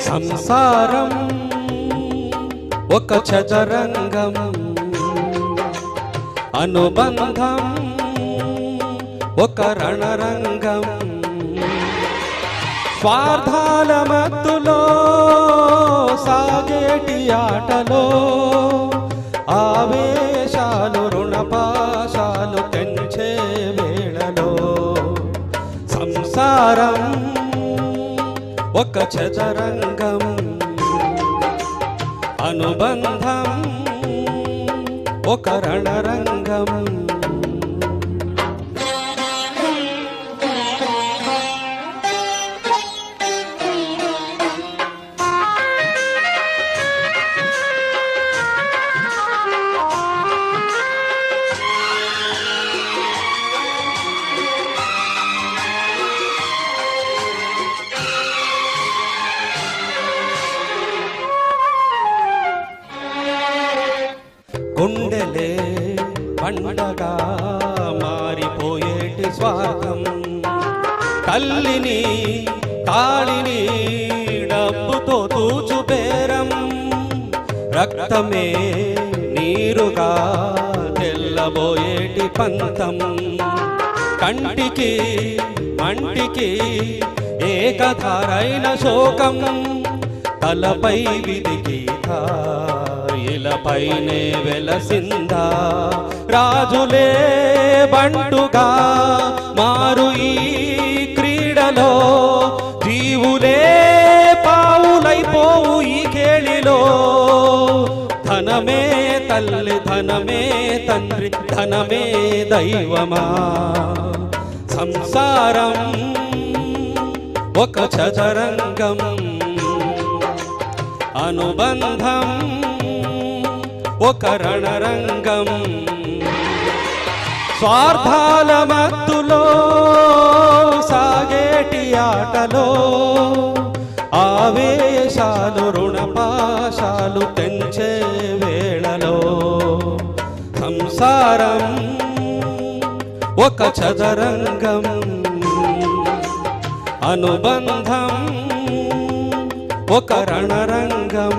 సంసారం ఒక చదరంగం, అనుబంధం ఒక రణరంగం. స్వార్థాల మత్తులో సాగేటి ఆటలో ఆవేశాలు రుణపాశాలు తెంచే వేళలో సంసారం ఒక చదరంగం, అనుబంధం ఒక రణరంగం. గుండెలే పండగా మారిపోయేటి స్వార్థం, తల్లిని తాళిని డబ్బుతో తూచు బేరం, రక్తమే నీరుగా తెల్లబోయేటి పంతం. కంటికి మంటికి ఏకధారైన శోకం, తలపై విధికి ఇలపైనే వెలసిందా. రాజులే బంటుగా మారు ఈ క్రీడలో, జీవులే పావులైపోవు ఈ కేళిలో. ధనమే తల్లి, ధనమే తండ్రి, ధనమే దైవమా. సంసారం ఒక చదరంగం, అనుబంధం ఒక రణరంగం. స్వార్థాల మత్తులో సాగేటి ఆటలో ఆవేశాలు రుణపాశాలు తెంచే వేళలో సంసారం ఒక చదరంగం, అనుబంధం ఒక రణరంగం.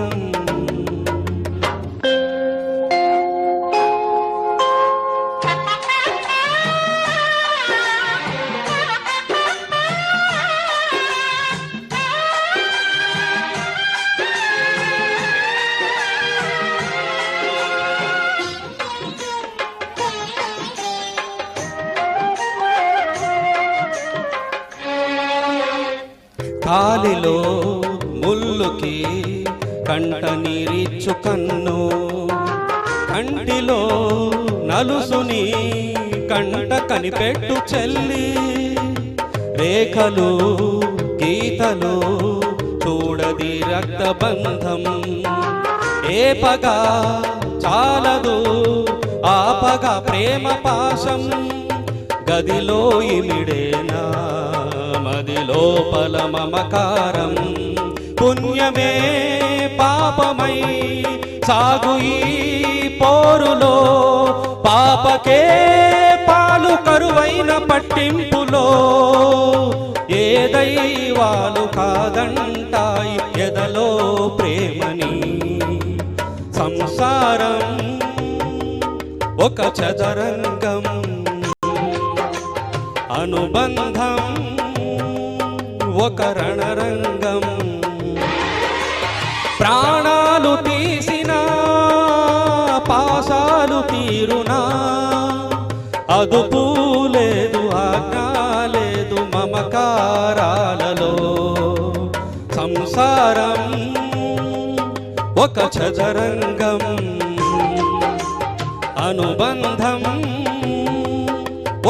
కాలిలో ముల్లుకి కంట నీరిచ్చు కన్ను, కంటిలో నలుసుని కంట కనిపెట్టు చెల్లి. రేఖలు గీతలు చూడది రక్తబంధం, ఏపగా చాలదు ఆపగా ప్రేమ పాశం. గదిలో ఇమిడేనా మదిలోపల మమకారం, పుణ్యమే పాపమై సాగు ఈ పోరులో. పాపకే పాలు కరువైన పట్టింపులో, ఏ దైవాలు కాదంటాయి ఎదలో ప్రేమని. సంసారం ఒక చదరంగం, అనుబంధం ఒక రణరంగం. ప్రాణాలు తీసినా పాశాలు తీరునా, అదుపు లేదు ఆజ్ఞ లేదు మమకారాలలో. సంసారం ఒక చదరంగం, అనుబంధం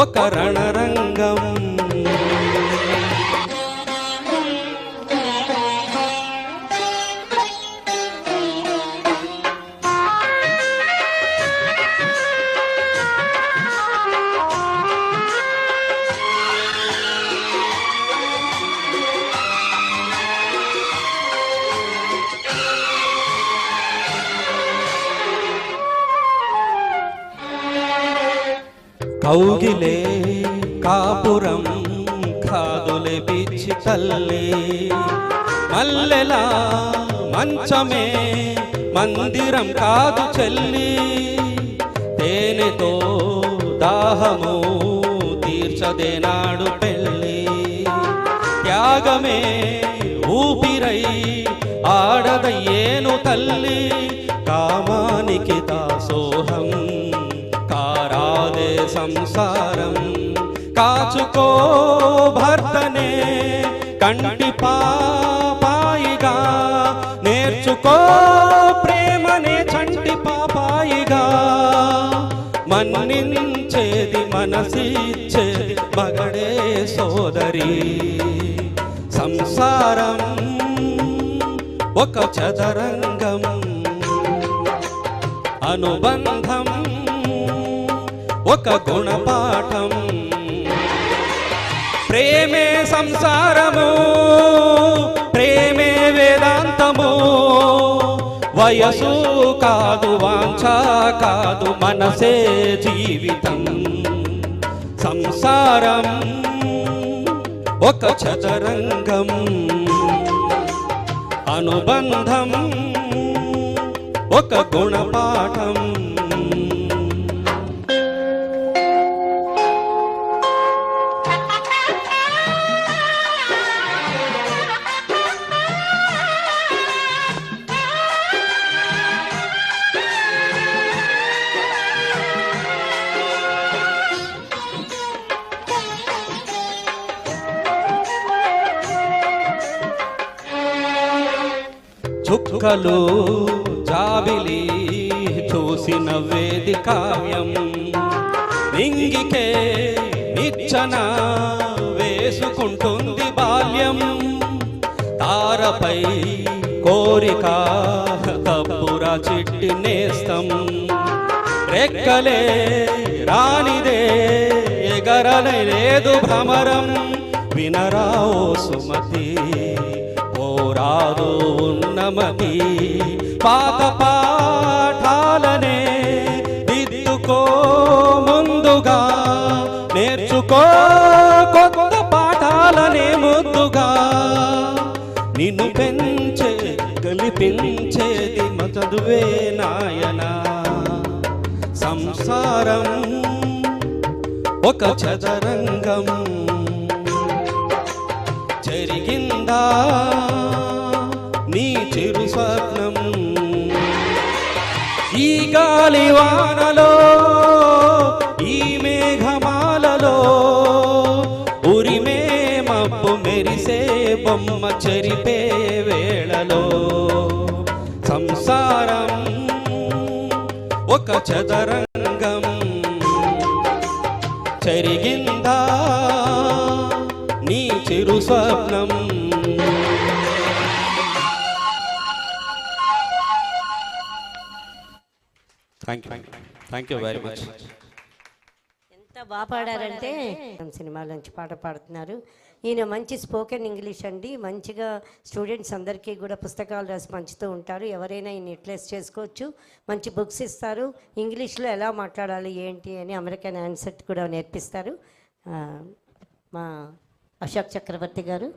ఒక రణరంగం. కౌగిలే కాపురం కాదులే పిచ్చి తల్లి, మల్లెలా మంచమే మందిరం కాదు చెల్లి, తేనెతో దాహము తీర్చదేనాడు పెళ్ళి. త్యాగమే ఊపిరై ఆడదయ్యేను తల్లి, కామానికి దాసోహం కారాదే సంసారం. కాచుకో భర్తనే కంటి పాపాయిగా, నేర్చుకో ప్రేమనే చంటి పాపాయిగా. మన్నించేది మనసిచ్చేది మగడే సోదరి. సంసారం ఒక చదరంగం, అనుబంధం ఒక గుణపాఠం. ప్రేమే సంసారము, ప్రేమే వేదాంతము. వయసు కాదు వాంఛ కాదు మనసే జీవితం. సంసారం ఒక చదరంగం, అనుబంధం ఒక గుణపాఠం. చుక్కలు జాబిలి చూసి నవ్వేది కావ్యం, నింగికే నిచ్చన వేసుకుంటుంది బాల్యం. తారపై కోరిక తప్పురా చిట్టి నేస్తం, రెక్కలే రానిదే ఎగరలేదు భ్రమరం. వినరా ఓ సుమతి పోరాదు ఉన్నమతి, పాత పాఠాలనే దిద్దుకో ముందుగా, నేర్చుకో కొత్త పాఠాలనే ముద్దుగా. నిన్ను పెంచే గలిపించేది చదువే నాయనా. సంసారం ఒక చదరంగం, జరిగిందా నీ చిరు స్వప్నం. ఈ గాలి వానలో ఈ మేఘమాలలో ఉరిమే మబ్బు మెరిసే బొమ్మ చెరిపే వేళలో. సంసారం ఒక చదరంగం, జరిగిందా నీ చిరు స్వప్నం. Thank you very much. ఎంత బాగా పాడారంటే సినిమాల నుంచి పాట పాడుతున్నారు. ఈయన మంచి స్పోకెన్ ఇంగ్లీష్ అండి, మంచిగా స్టూడెంట్స్ అందరికీ కూడా పుస్తకాలు రాసి పంచుతూ ఉంటారు. ఎవరైనా ఈయన యూటిలైజ్ చేసుకోవచ్చు. మంచి బుక్స్ ఇస్తారు, ఇంగ్లీష్లో ఎలా మాట్లాడాలి ఏంటి అని అమెరికన్ యాన్సెట్ కూడా నేర్పిస్తారు. మా అశోక్ చక్రవర్తి గారు